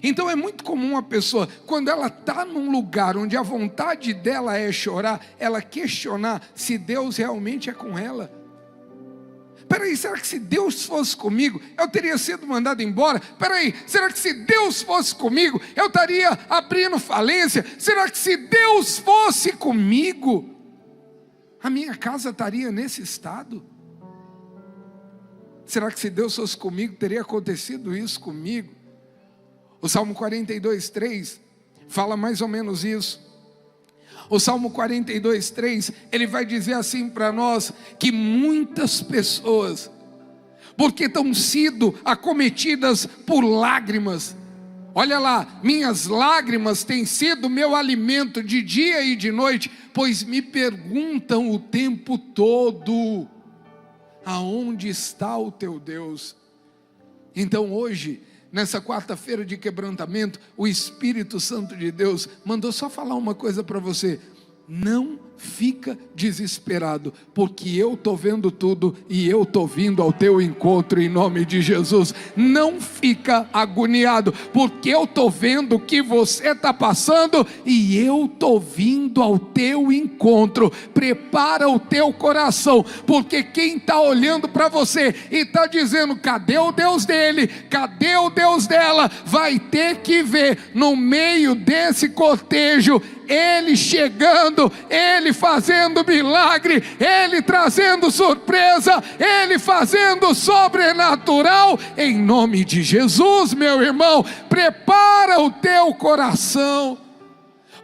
Então é muito comum a pessoa, quando ela está num lugar onde a vontade dela é chorar, ela questionar se Deus realmente é com ela. Peraí, será que se Deus fosse comigo, eu teria sido mandado embora? Peraí, será que se Deus fosse comigo, eu estaria abrindo falência? Será que se Deus fosse comigo, a minha casa estaria nesse estado? Será que se Deus fosse comigo, teria acontecido isso comigo? O Salmo 42:3 fala mais ou menos isso. O Salmo 42:3, ele vai dizer assim para nós, que muitas pessoas, porque estão sido acometidas por lágrimas, olha lá, minhas lágrimas têm sido meu alimento de dia e de noite, pois me perguntam o tempo todo, aonde está o teu Deus? Então hoje, nessa quarta-feira de quebrantamento, o Espírito Santo de Deus mandou só falar uma coisa para você: não fica desesperado, porque eu estou vendo tudo e eu estou vindo ao teu encontro em nome de Jesus. Não fica agoniado, porque eu estou vendo o que você está passando e eu estou vindo ao teu encontro. Prepara o teu coração, porque quem está olhando para você e está dizendo: cadê o Deus dele? Cadê o Deus dela? Vai ter que ver no meio desse cortejo Ele chegando, Ele fazendo milagre, Ele trazendo surpresa, Ele fazendo sobrenatural, em nome de Jesus, meu irmão. Prepara o teu coração,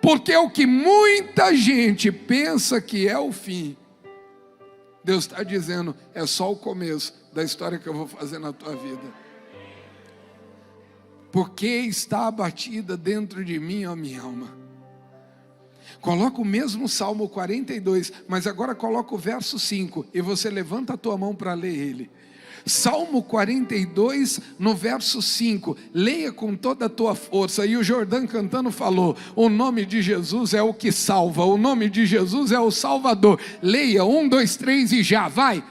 porque o que muita gente pensa que é o fim, Deus está dizendo, é só o começo da história que eu vou fazer na tua vida. Porque está abatida dentro de mim a minha alma. Coloca o mesmo Salmo 42, mas agora coloca o verso 5, e você levanta a tua mão para ler ele. Salmo 42, no verso 5, leia com toda a tua força. E o Jordão cantando falou: o nome de Jesus é o que salva, o nome de Jesus é o Salvador. Leia, 1, 2, 3 e já, vai.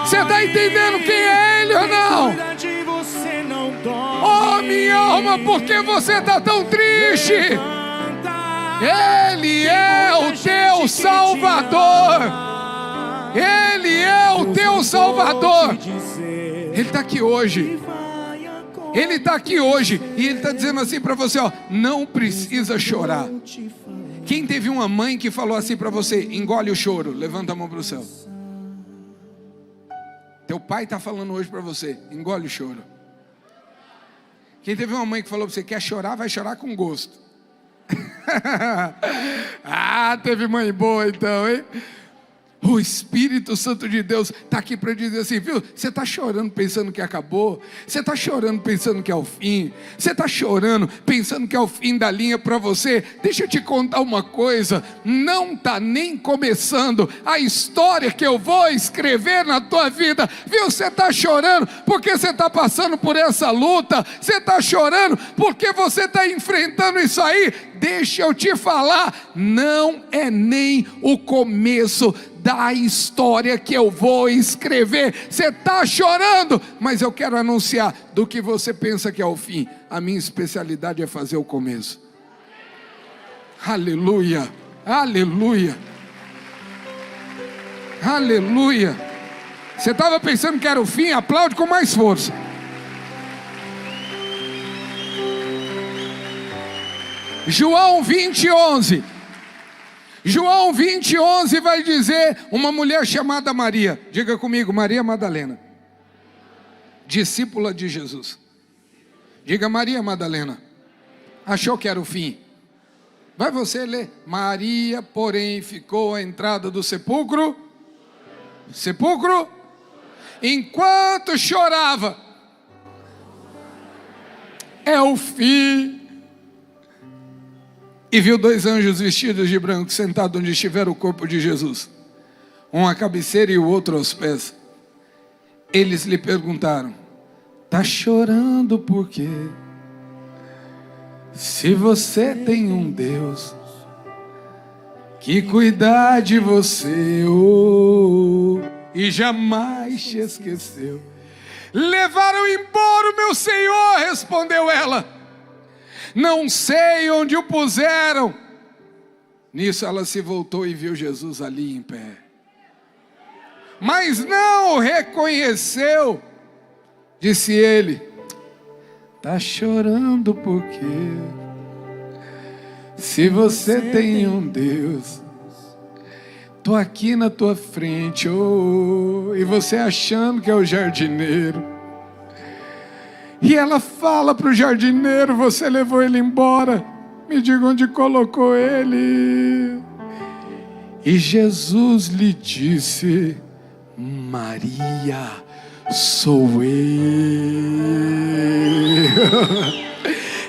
Você está entendendo quem é Ele ou não? Oh, minha alma, por que você está tão triste? Ele é o teu Salvador. Ele é o teu Salvador. Ele está aqui hoje. Ele está aqui hoje. E Ele está dizendo assim para você, ó, não precisa chorar. Quem teve uma mãe que falou assim para você: engole o choro, levanta a mão para o céu. Teu pai está falando hoje para você: engole o choro. Quem teve uma mãe que falou para você: quer chorar, vai chorar com gosto. Ah, teve mãe boa então, hein? O Espírito Santo de Deus está aqui para dizer assim, viu? Você está chorando pensando que acabou? Você está chorando pensando que é o fim? Você está chorando pensando que é o fim da linha para você? Deixa eu te contar uma coisa, não está nem começando a história que eu vou escrever na tua vida, viu? Você está chorando porque você está passando por essa luta, você está chorando porque você está enfrentando isso aí. Deixa eu te falar, não é nem o começo da história que eu vou escrever. Você está chorando, mas eu quero anunciar, do que você pensa que é o fim, a minha especialidade é fazer o começo. Aleluia, aleluia, aleluia. Você estava pensando que era o fim? Aplaude com mais força. João 20:11. João 20:11 vai dizer, uma mulher chamada Maria, diga comigo, Maria Madalena, discípula de Jesus. Diga, Maria Madalena, achou que era o fim. Vai você ler. Maria, porém, ficou à entrada do sepulcro, enquanto chorava. É o fim. E viu 2 anjos vestidos de branco sentados onde estivera o corpo de Jesus, um à cabeceira e o outro aos pés. Eles lhe perguntaram: está chorando por quê? Se você tem um Deus que cuida de você, e jamais te esqueceu. Levaram embora o meu Senhor, respondeu ela. Não sei onde o puseram. Nisso ela se voltou e viu Jesus ali em pé, mas não o reconheceu. Disse ele: tá chorando por quê? Se você tem um Deus, tô aqui na tua frente, oh, e você achando que é o jardineiro. E ela fala pro jardineiro, você levou ele embora, me diga onde colocou ele. E Jesus lhe disse, Maria, sou eu.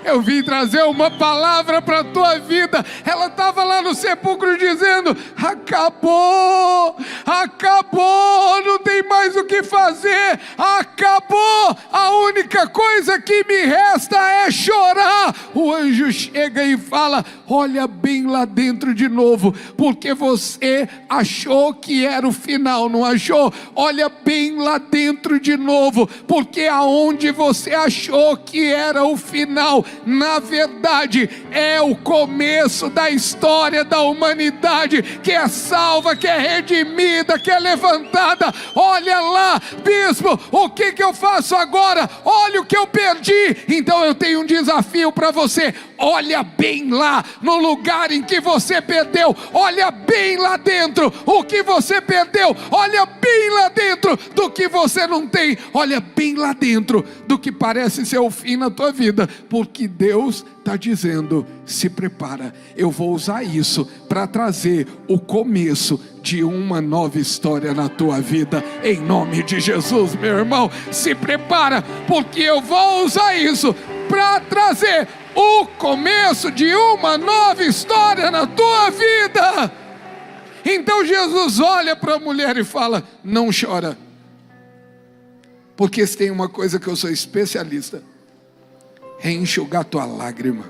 Eu vim trazer uma palavra para a tua vida. Ela estava lá no sepulcro dizendo, acabou, acabou, não tem mais o que fazer, acabou, a única coisa que me resta é chorar. O anjo chega e fala, olha bem lá dentro de novo, porque você achou que era o final, não achou? Olha bem lá dentro de novo, porque aonde você achou que era o final, na verdade é o começo da história da humanidade, que é salva, que é redimida, que é levantada. Olha lá, bispo, o que eu faço agora? Olha o que eu perdi. Então eu tenho um desafio para você. Olha bem lá no lugar em que você perdeu, olha bem lá dentro o que você perdeu, olha bem lá dentro do que você não tem, olha bem lá dentro do que parece ser o fim na tua vida, porque Deus está dizendo, se prepara, eu vou usar isso para trazer o começo de uma nova história na tua vida, em nome de Jesus, meu irmão. Se prepara, porque eu vou usar isso para trazer o começo de uma nova história na tua vida. Então Jesus olha para a mulher e fala, não chora, porque se tem uma coisa que eu sou especialista, é enxugar tua lágrima.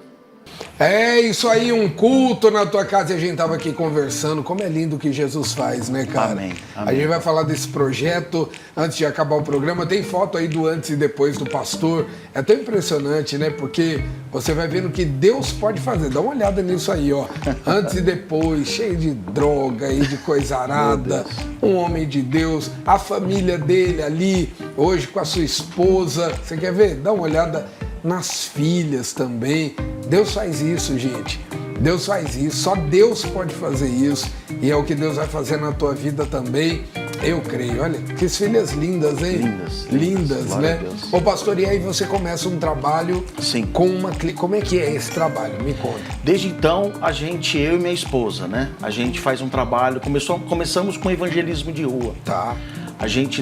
É isso aí, um culto na tua casa, e a gente estava aqui conversando, como é lindo o que Jesus faz, né, cara? Amém, amém. A gente vai falar desse projeto antes de acabar o programa. Tem foto aí do antes e depois do pastor. É tão impressionante, né? Porque você vai vendo o que Deus pode fazer. Dá uma olhada nisso aí, ó. Antes e depois, cheio de droga e de coisa arada. Um homem de Deus, a família dele ali, hoje com a sua esposa. Você quer ver? Dá uma olhada nas filhas também. Deus faz isso, gente. Deus faz isso, só Deus pode fazer isso, e é o que Deus vai fazer na tua vida também, eu creio. Olha, que filhas lindas, hein? Lindas, né? Ô pastor, e aí você começa um trabalho. Sim. Com uma... Como é que é esse trabalho? Me conta. Desde então, eu e minha esposa, né? A gente faz um trabalho, começamos com evangelismo de rua. Tá.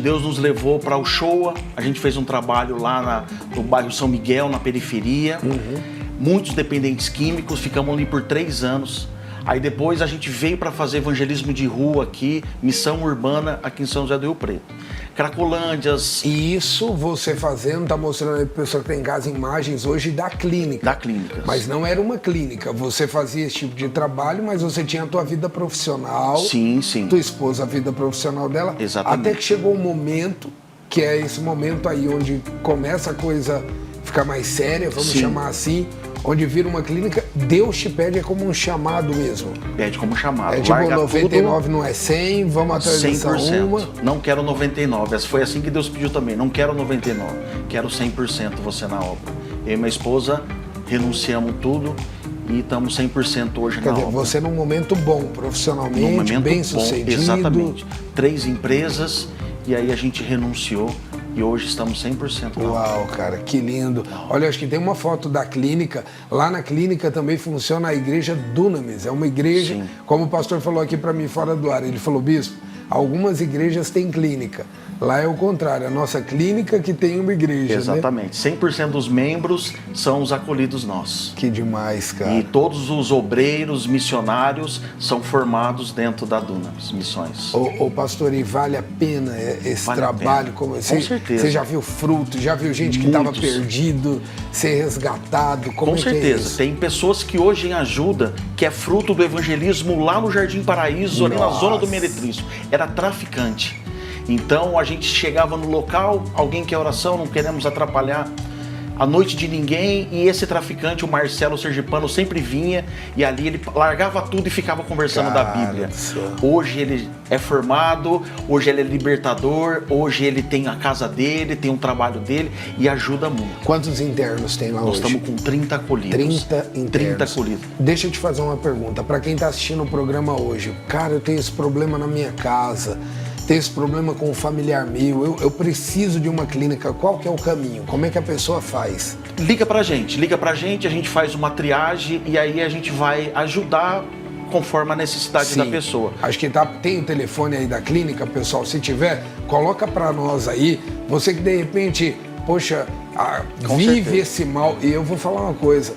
Deus nos levou para Uchoa, a gente fez um trabalho lá no bairro São Miguel, na periferia. Muitos dependentes químicos, ficamos ali por 3 anos. Aí depois a gente veio para fazer evangelismo de rua aqui, missão urbana aqui em São José do Rio Preto. Cracolândias. E isso você fazendo, tá mostrando aí para pessoa que tem em casa imagens hoje da clínica. Da clínica. Mas não era uma clínica, você fazia esse tipo de trabalho, mas você tinha a tua vida profissional. Sim, sim. Tua esposa, a vida profissional dela. Exatamente. Até que chegou um momento, que é esse momento aí onde começa a coisa ficar mais séria, vamos chamar assim, onde vira uma clínica. Deus te pede, é como um chamado mesmo. Pede como chamado. É tipo, larga 99 tudo, não é 100, vamos atrás dessa 100%. uma. Não quero 99, foi assim que Deus pediu também, não quero 99, quero 100% você na obra. Eu e minha esposa renunciamos tudo e estamos 100% hoje na obra. Quer dizer, você num momento bom, profissionalmente, bem sucedido. Exatamente. 3 empresas, e aí a gente renunciou. E hoje estamos 100% lá. Uau, cara, que lindo. Olha, acho que tem uma foto da clínica. Lá na clínica também funciona a igreja Dunamis. É uma igreja, sim, como o pastor falou aqui para mim fora do ar. Ele falou, bispo, algumas igrejas têm clínica. Lá é o contrário, a nossa clínica que tem uma igreja. Exatamente, né? 100% dos membros são os acolhidos nossos. Que demais, cara. E todos os obreiros, missionários, são formados dentro da Dunamis Missões. Ô pastor, e vale a pena esse trabalho? Como com certeza. Você já viu fruto, já viu gente que estava perdido, ser resgatado? Com certeza, tem pessoas que hoje em ajuda, que é fruto do evangelismo lá no Jardim Paraíso, ali na zona do Meretrício. Era traficante. Então a gente chegava no local, alguém quer oração, não queremos atrapalhar. a noite de ninguém, e esse traficante, o Marcelo Sergipano, sempre vinha e ali ele largava tudo e ficava conversando da Bíblia. Hoje ele é formado, hoje ele é libertador, hoje ele tem a casa dele, tem um trabalho dele e ajuda muito. Quantos internos tem lá Nós hoje? estamos com 30 acolhidos. 30 internos. 30 acolhidos. Deixa eu te fazer uma pergunta. Para quem está assistindo o programa hoje, cara, eu tenho esse problema na minha casa, tenho esse problema com um familiar meu, eu preciso de uma clínica, qual que é o caminho? Como é que a pessoa faz? Liga pra gente, a gente faz uma triagem e aí a gente vai ajudar conforme a necessidade da pessoa. Acho que tem o telefone aí da clínica, pessoal, se tiver, coloca para nós aí, você que de repente, poxa, vive certeza. esse mal, e eu vou falar uma coisa,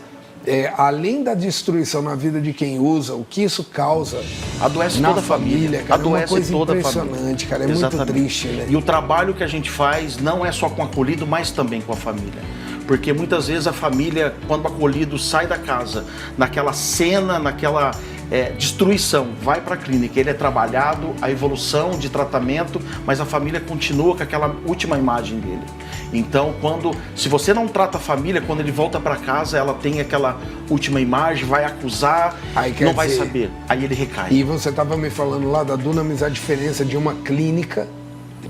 além da destruição na vida de quem usa, o que isso causa adoece na toda a família, cara, adoece é uma coisa toda impressionante, a família. cara, é Exatamente. muito triste, né? E o trabalho que a gente faz não é só com o acolhido, mas também com a família. Porque muitas vezes a família, quando o acolhido sai da casa, naquela cena, naquela destruição, vai para a clínica, ele é trabalhado, a evolução de tratamento, mas a família continua com aquela última imagem dele. Então, se você não trata a família, quando ele volta para casa, ela tem aquela última imagem, vai acusar, não vai saber, aí ele recai. E você estava me falando lá da Dunamis, a diferença de uma clínica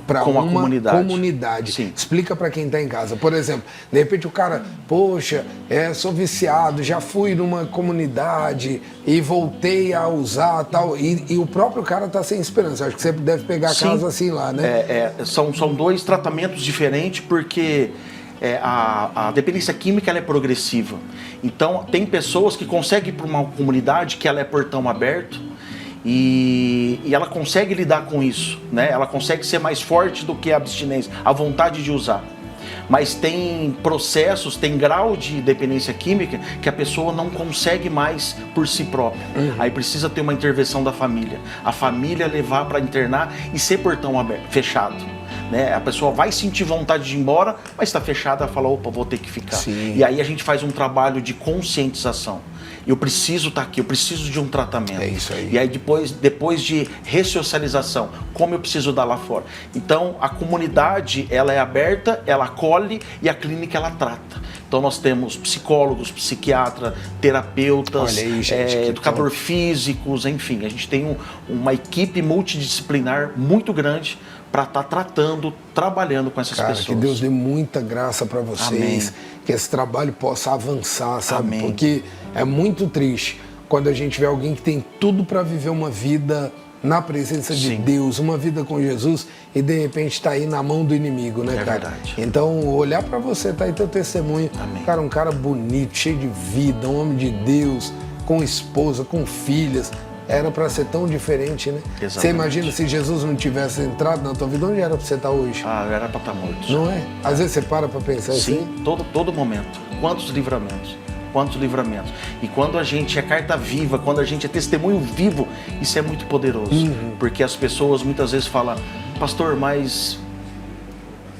para uma comunidade. Sim. Explica para quem está em casa. Por exemplo, de repente o cara, poxa, sou viciado, já fui numa comunidade e voltei a usar tal, e o próprio cara está sem esperança. Acho que você deve pegar casos assim lá, né? São dois tratamentos diferentes, porque a dependência química ela é progressiva. Então, tem pessoas que conseguem ir para uma comunidade que ela é portão aberto, e ela consegue lidar com isso, né? Ela consegue ser mais forte do que a abstinência, a vontade de usar. Mas tem processos, tem grau de dependência química que a pessoa não consegue mais por si própria. Aí precisa ter uma intervenção da família. A família levar para internar e ser portão aberto, fechado. Né? A pessoa vai sentir vontade de ir embora, mas está fechada, ela fala, opa, vou ter que ficar. Sim. E aí a gente faz um trabalho de conscientização. Eu preciso estar aqui, eu preciso de um tratamento. É isso aí. E aí depois de ressocialização, como eu preciso dar lá fora. Então a comunidade ela é aberta, ela acolhe e a clínica ela trata. Então nós temos psicólogos, psiquiatras, terapeutas, Olha aí, gente, educador físicos, enfim, a gente tem uma equipe multidisciplinar muito grande para estar trabalhando com essas pessoas. Que Deus dê muita graça para vocês, Amém. que esse trabalho possa avançar, sabe? Amém. Porque é muito triste quando a gente vê alguém que tem tudo para viver uma vida na presença de Deus, uma vida com Jesus, e de repente está aí na mão do inimigo, né, cara? Verdade. Então, olhar para você, tá aí teu testemunho. Amém. Cara, um cara bonito, cheio de vida, um homem de Deus, com esposa, com filhas. Era para ser tão diferente, né? Exatamente. Você imagina se Jesus não tivesse entrado na tua vida, onde era para você estar hoje? Era para estar morto. Não é? Às vezes você para pensar Sim, assim. todo momento. Quantos livramentos. E quando a gente é carta viva, quando a gente é testemunho vivo, isso é muito poderoso. Porque as pessoas muitas vezes falam, pastor, mas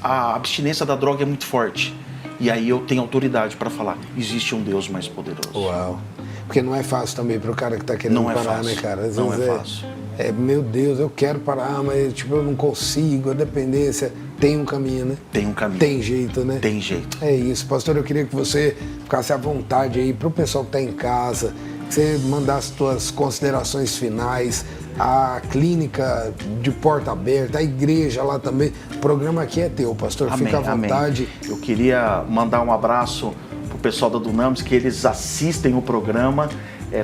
a abstinência da droga é muito forte. E aí eu tenho autoridade para falar, existe um Deus mais poderoso. Uau. Porque não é fácil também para o cara que está querendo parar, né, cara? Às vezes é fácil. Meu Deus, eu quero parar, mas tipo, eu não consigo, a dependência. Tem um caminho, né? Tem um caminho. Tem jeito, né? Tem jeito. É isso. Pastor, eu queria que você ficasse à vontade aí para o pessoal que está em casa, que você mandasse suas considerações finais, a clínica de porta aberta, a igreja lá também. O programa aqui é teu, pastor. Amém, fica à vontade. Amém. Eu queria mandar um abraço pro pessoal da Dunamis, que eles assistem o programa,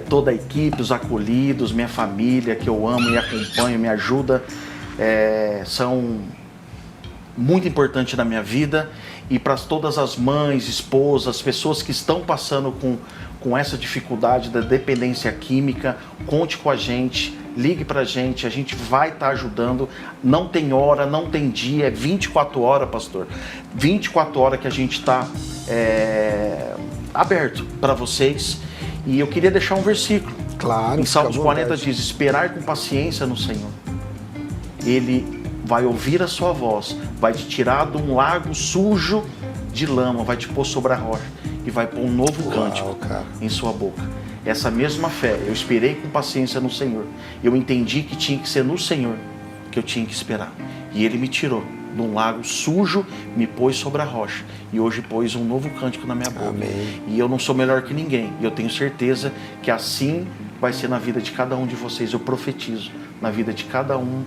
toda a equipe, os acolhidos, minha família, que eu amo e acompanho, me ajuda, são muito importantes na minha vida. E para todas as mães, esposas, pessoas que estão passando com essa dificuldade da dependência química, conte com a gente, ligue pra gente, a gente vai estar ajudando. Não tem hora, não tem dia, é 24 horas, pastor. 24 horas que a gente está aberto para vocês. E eu queria deixar um versículo. Claro. Em Salmos 40 diz, esperar com paciência no Senhor. Ele vai ouvir a sua voz, vai te tirar de um lago sujo de lama, vai te pôr sobre a rocha e vai pôr um novo cântico em sua boca. Essa mesma fé, eu esperei com paciência no Senhor. Eu entendi que tinha que ser no Senhor que eu tinha que esperar. E Ele me tirou de um lago sujo, me pôs sobre a rocha. E hoje pôs um novo cântico na minha boca. Amém. E eu não sou melhor que ninguém. E eu tenho certeza que assim vai ser na vida de cada um de vocês. Eu profetizo na vida de cada um,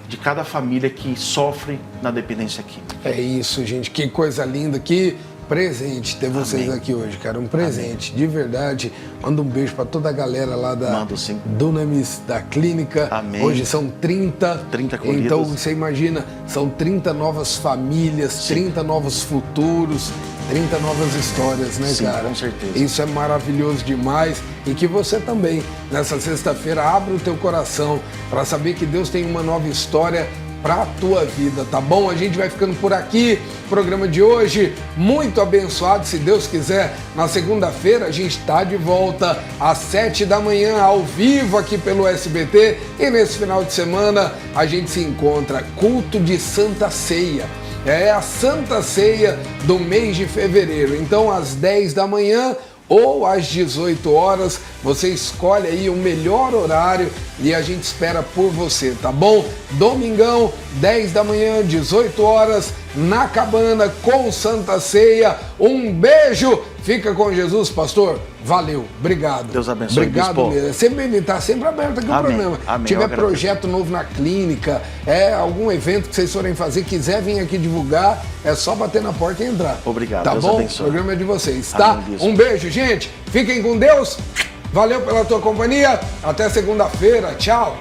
de cada família que sofre na dependência química. É isso, gente. Que coisa linda. Que presente ter vocês aqui hoje, cara. Um presente, de verdade. Manda um beijo pra toda a galera lá da Dunamis, da clínica. Amém. Hoje são 30 colhidos. Então, você imagina, são 30 novas famílias, sim, 30 novos futuros, 30 novas histórias, né, sim, cara? Com certeza. Isso é maravilhoso demais. E que você também, nessa sexta-feira, abra o teu coração para saber que Deus tem uma nova história para a tua vida, tá bom? A gente vai ficando por aqui. Programa de hoje muito abençoado. Se Deus quiser, na segunda-feira a gente está de volta às 7 da manhã, ao vivo aqui pelo SBT. E nesse final de semana a gente se encontra, culto de Santa Ceia. É a Santa Ceia do mês de fevereiro. Então, às 10 da manhã ou às 18 horas, você escolhe aí o melhor horário e a gente espera por você, tá bom? Domingão, 10 da manhã, 18 horas, na Cabana com Santa Ceia. Um beijo, fica com Jesus, pastor. Valeu, obrigado. Deus abençoe. Obrigado mesmo. Sempre bem-vindo, tá sempre aberto aqui o programa. Amém. Se tiver projeto novo na clínica, algum evento que vocês forem fazer, quiser vir aqui divulgar, é só bater na porta e entrar. Obrigado, tá Deus bom? abençoe. O programa é de vocês, tá? Amém, um beijo, gente. Fiquem com Deus. Valeu pela tua companhia. Até segunda-feira. Tchau.